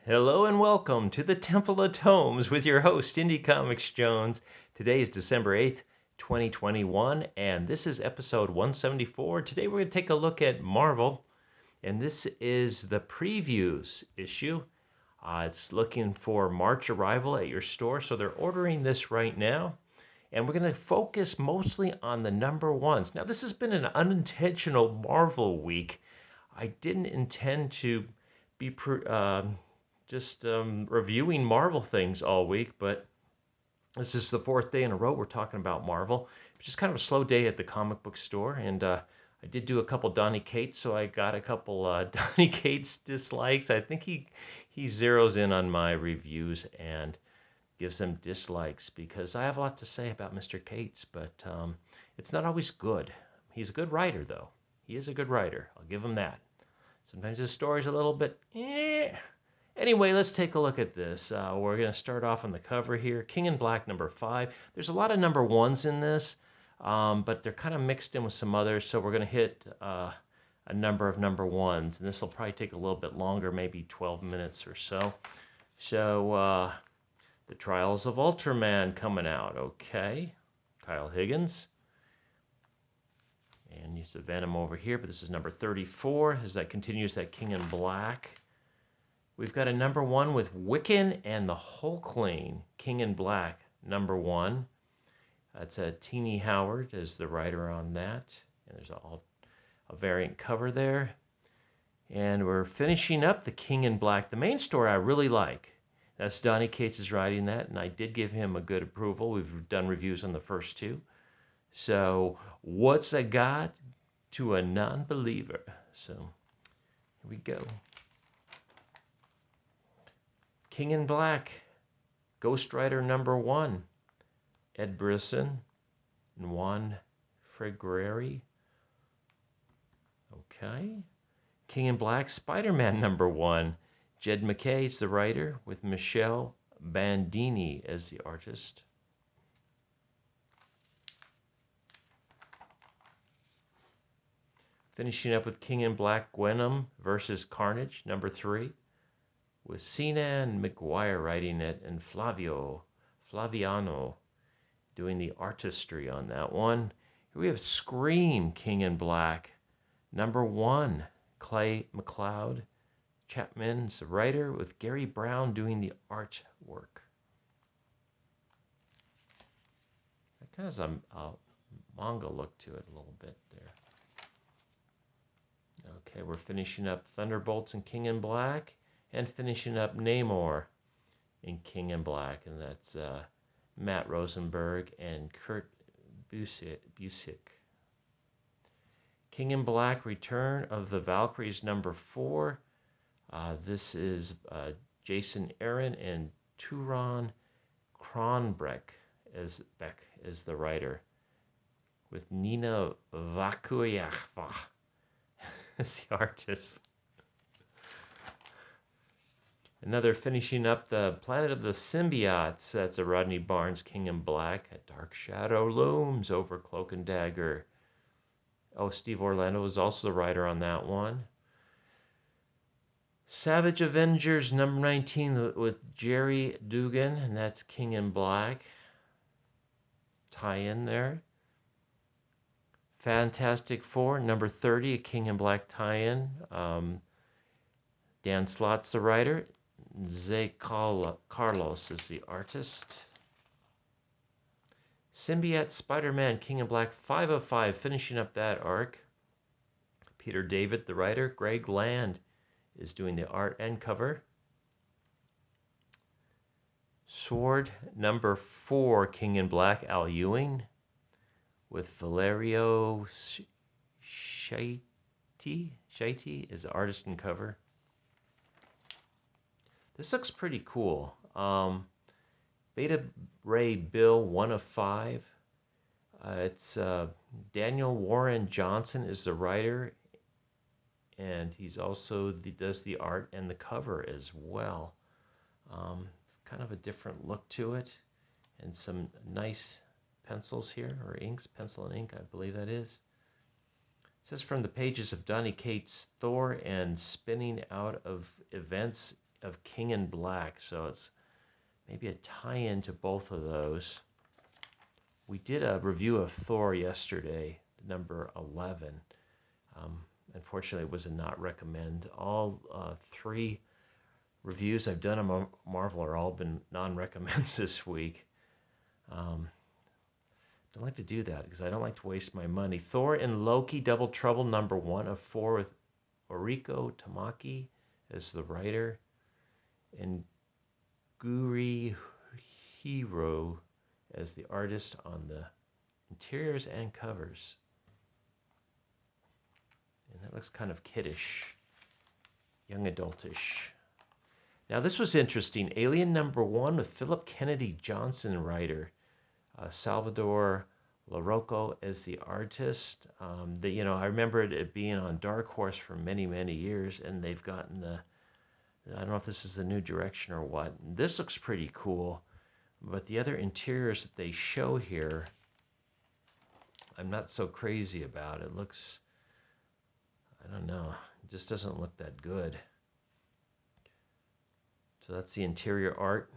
Hello and welcome to the Temple of Tomes with your host, Indie Comics Jones. Today is December 8th, 2021, and this is episode 174. Today we're going to take a look at Marvel, and this is the previews issue. It's looking for March arrival at your store, so they're ordering this right now. And we're going to focus mostly on the number ones. Now, this has been an unintentional Marvel week. I didn't intend to be reviewing Marvel things all week, but this is the fourth day in a row we're talking about Marvel. It's just kind of a slow day at the comic book store, and I did do a couple Donny Cates, so I got a couple Donny Cates dislikes. I think he zeroes in on my reviews and gives them dislikes because I have a lot to say about Mr. Cates, but it's not always good. He's a good writer, though. He is a good writer. I'll give him that. Sometimes his story's a little bit Anyway, let's take a look at this. We're going to start off on the cover here. King in Black, number 5. There's a lot of number 1s in this, but they're kind of mixed in with some others, so we're going to hit a number of number 1s, and this will probably take a little bit longer, maybe 12 minutes or so. So, The Trials of Ultraman coming out, okay. Kyle Higgins. And use the Venom over here, but this is number 34, as that continues that King in Black. We've got a number 1 with Wiccan and the Hulkling, King in Black, number 1. That's Teenie Howard as the writer on that. And there's a variant cover there. And we're finishing up the King in Black. The main story I really like. That's Donny Cates is writing that, and I did give him a good approval. We've done reviews on the first 2. So, what's a God to a non-believer? So, here we go. King in Black, Ghost Rider number 1, Ed Brisson and Juan Fregreri. Okay. King in Black, Spider-Man number 1, Jed MacKay is the writer with Michelle Bandini as the artist. Finishing up with King in Black, Gwenom versus Carnage number 3. With Sinan McGuire writing it and Flaviano doing the artistry on that one. Here we have Scream, King in Black, number 1, Clay McLeod. Chapman's the writer with Gary Brown doing the artwork. That kind of has a manga look to it a little bit there. Okay, we're finishing up Thunderbolts and King in Black. And finishing up Namor in King in Black, and that's Matt Rosenberg and Kurt Busiek. King in Black, Return of the Valkyries, number 4. This is Jason Aaron and Turan Kronbreck as the writer, with Nina Vakuyava as the artist. Another finishing up the Planet of the Symbiotes. That's a Rodney Barnes, King in Black. A dark shadow looms over Cloak and Dagger. Oh, Steve Orlando is also the writer on that one. Savage Avengers number 19 with Jerry Dugan, and that's King in Black. Tie-in there. Fantastic Four number 30, a King in Black tie-in. Dan Slott's the writer. Zé Carlos is the artist. Symbiote Spider-Man King in Black 5 of 5, finishing up that arc. Peter David, the writer. Greg Land is doing the art and cover. Sword number 4, King in Black, Al Ewing, with Valerio Shaiti is the artist and cover. This looks pretty cool. Beta Ray Bill 1 of 5. It's Daniel Warren Johnson is the writer, and he's also does the art and the cover as well. It's kind of a different look to it, and some nice pencils here, or inks, pencil and ink, I believe that is. It says from the pages of Donny Cates' Thor and spinning out of events of King in Black, so it's maybe a tie-in to both of those. We did a review of Thor yesterday, number 11. Unfortunately, it was a not recommend. All 3 reviews I've done on Marvel are all been non-recommends this week. Don't like to do that because I don't like to waste my money. Thor and Loki Double Trouble number 1 of 4 with Oriko Tamaki as the writer and Guri Hiro as the artist on the interiors and covers. And that looks kind of kiddish, young adultish. Now this was interesting. Alien number 1 with Philip Kennedy Johnson writer, Salvador LaRocco as the artist. I remember it being on Dark Horse for many, many years, and they've gotten I don't know if this is the new direction or what. This looks pretty cool, but the other interiors that they show here, I'm not so crazy about. It looks, I don't know, it just doesn't look that good. So that's the interior art.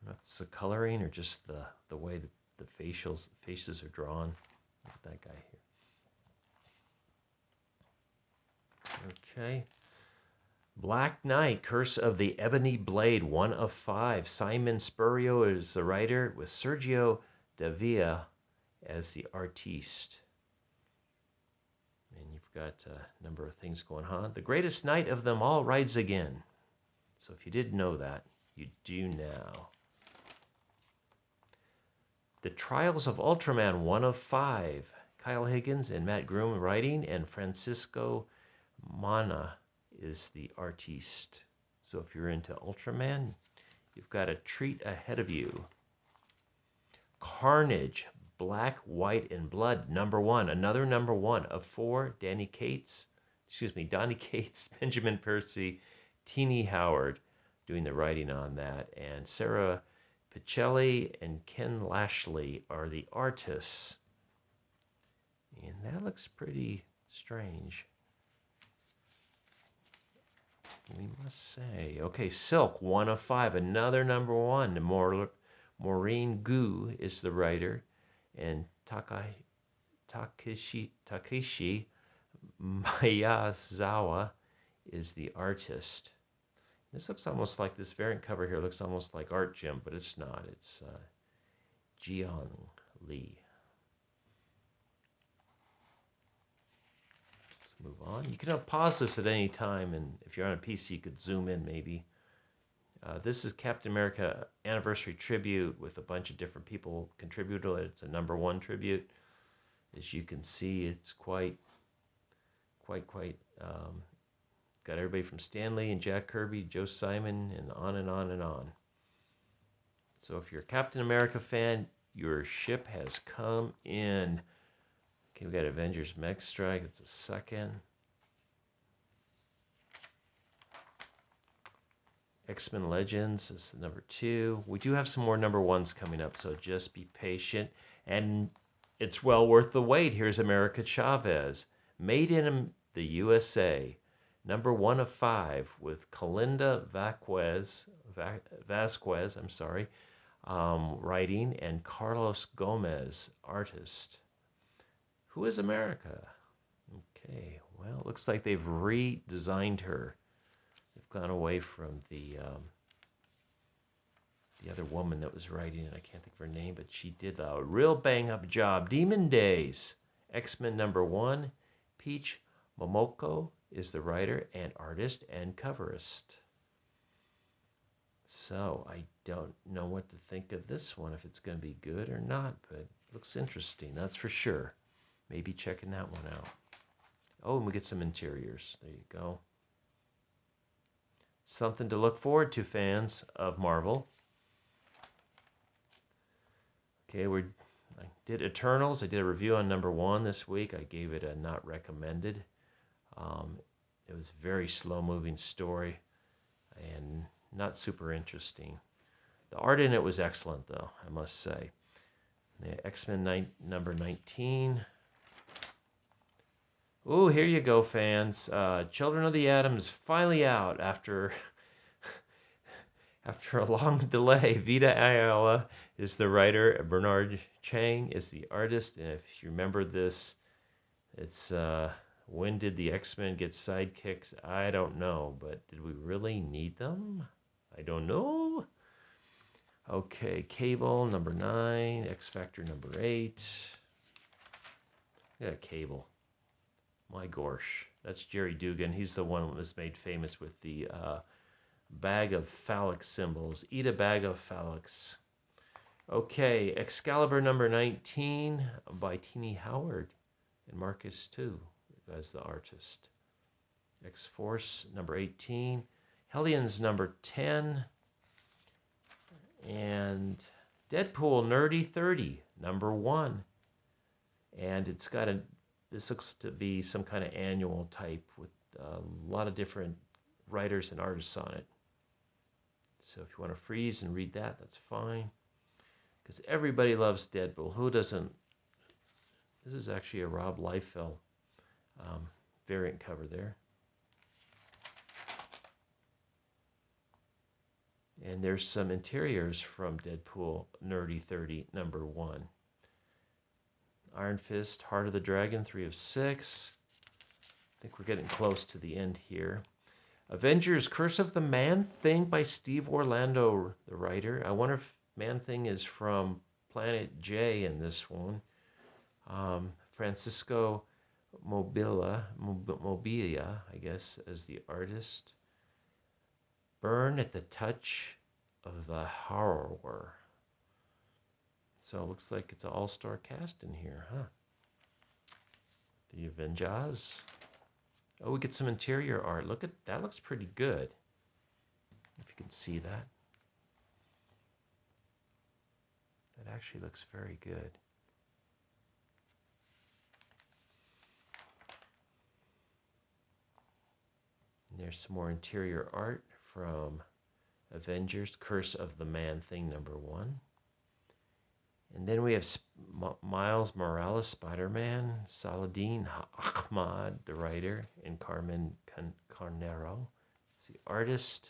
That's the coloring or just the way that the faces are drawn. Look at that guy here. Okay. Black Knight, Curse of the Ebony Blade, 1 of 5. Simon Spurrier is the writer with Sergio Davia as the artiste. And you've got a number of things going on. The greatest knight of them all rides again. So if you didn't know that, you do now. The Trials of Ultraman, 1 of 5. Kyle Higgins and Matt Groom writing, and Francisco Mana is the artiste. So if you're into Ultraman, you've got a treat ahead of you. Carnage, Black, White, and Blood, number 1. Another number 1 of 4. Donnie Cates, Benjamin Percy, Teenie Howard doing the writing on that, and Sarah Pichelli and Ken Lashley are the artists. And that looks pretty strange, we must say. Okay, Silk, 1 of 5, another number 1. Maureen Gu is the writer, and Takeshi Miyazawa is the artist. This looks almost like, this variant cover here looks almost like Art Gym, but it's not. It's Jiang Li. Let's move on. You can pause this at any time, and if you're on a PC, you could zoom in maybe. This is Captain America Anniversary Tribute with a bunch of different people contribute to it. It's a number 1 tribute. As you can see, it's quite got everybody from Stan Lee and Jack Kirby, Joe Simon, and on and on and on. So if you're a Captain America fan, your ship has come in. Okay, we got Avengers Mech Strike. It's a second. X-Men Legends is number 2. We do have some more number 1s coming up, so just be patient. And it's well worth the wait. Here's America Chavez, Made in the USA. Number 1 of 5 with Kalinda Vasquez, writing, and Carlos Gomez, artist. Who is America? Okay, well, it looks like they've redesigned her. They've gone away from the other woman that was writing it. I can't think of her name, but she did a real bang-up job. Demon Days, X-Men number 1. Peach Momoko is the writer and artist and coverist. So I don't know what to think of this one, if it's going to be good or not, but it looks interesting, that's for sure. Maybe checking that one out. Oh, and we get some interiors. There you go. Something to look forward to, fans of Marvel. Okay, I did Eternals. I did a review on number 1 this week. I gave it a not recommended. It was a very slow-moving story and not super interesting. The art in it was excellent, though, I must say. The X-Men number 19. Oh, here you go, fans. Children of the Atom is finally out after after a long delay. Vita Ayala is the writer. Bernard Chang is the artist. And if you remember this, it's when did the X-Men get sidekicks? I don't know, but did we really need them? I don't know. Okay, Cable number 9, X Factor number 8. Yeah, Cable. My gosh, that's Jerry Dugan. He's the one that was made famous with the bag of phallic symbols. Eat a bag of phallics. Okay, Excalibur number 19 by Teeny Howard and Marcus too as the artist. X-Force number 18. Hellions number 10. And Deadpool Nerdy 30 number 1. And it's got this looks to be some kind of annual type with a lot of different writers and artists on it. So if you want to freeze and read that, that's fine. Because everybody loves Deadpool. Who doesn't? This is actually a Rob Liefeld variant cover there. And there's some interiors from Deadpool Nerdy 30 number 1. Iron Fist, Heart of the Dragon, 3 of 6. I think we're getting close to the end here. Avengers, Curse of the Man-Thing by Steve Orlando, the writer. I wonder if Man-Thing is from Planet J in this one. Francisco Mobilia, I guess, as the artist. Burn at the Touch of the Horror. So it looks like it's an all-star cast in here, huh? The Avengers. Oh, we get some interior art. Look at that. Looks pretty good. If you can see that. That actually looks very good. And there's some more interior art from Avengers, Curse of the Man-Thing number 1. And then we have Miles Morales, Spider-Man, Saladin Ahmad, the writer, and Carmen Carnero is the artist.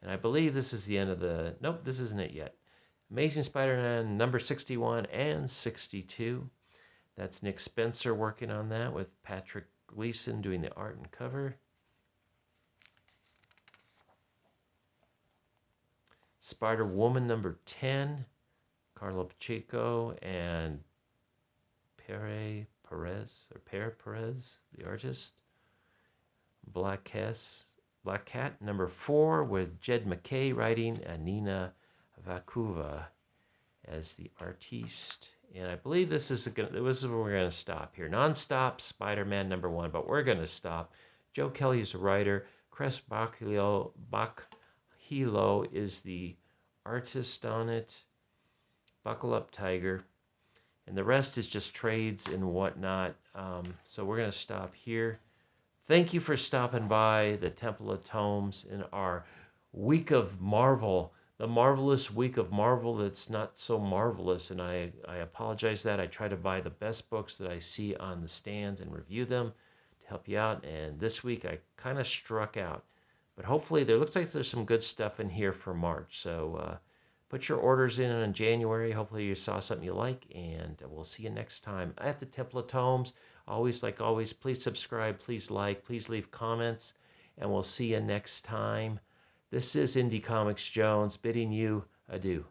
And I believe this is the end of the... Nope, this isn't it yet. Amazing Spider-Man number 61 and 62. That's Nick Spencer working on that with Patrick Gleason doing the art and cover. Spider-Woman number 10. Carlo Pacheco and Pere Perez, the artist. Black Cat number 4 with Jed McKay writing and Nina Vakuva as the artiste. And I believe this is where we're going to stop here. Non-stop Spider-Man number 1, but we're going to stop. Joe Kelly is a writer. Chris Bachilo is the artist on it. Buckle up, Tiger. And the rest is just trades and whatnot. So we're going to stop here. Thank you for stopping by the Temple of Tomes in our week of Marvel. The marvelous week of Marvel that's not so marvelous. And I apologize that. I try to buy the best books that I see on the stands and review them to help you out. And this week I kind of struck out. But hopefully there looks like there's some good stuff in here for March. So... put your orders in January. Hopefully you saw something you like, and we'll see you next time at the Temple of Tomes. Always, like always, please subscribe, please like, please leave comments, and we'll see you next time. This is Indie Comics Jones bidding you adieu.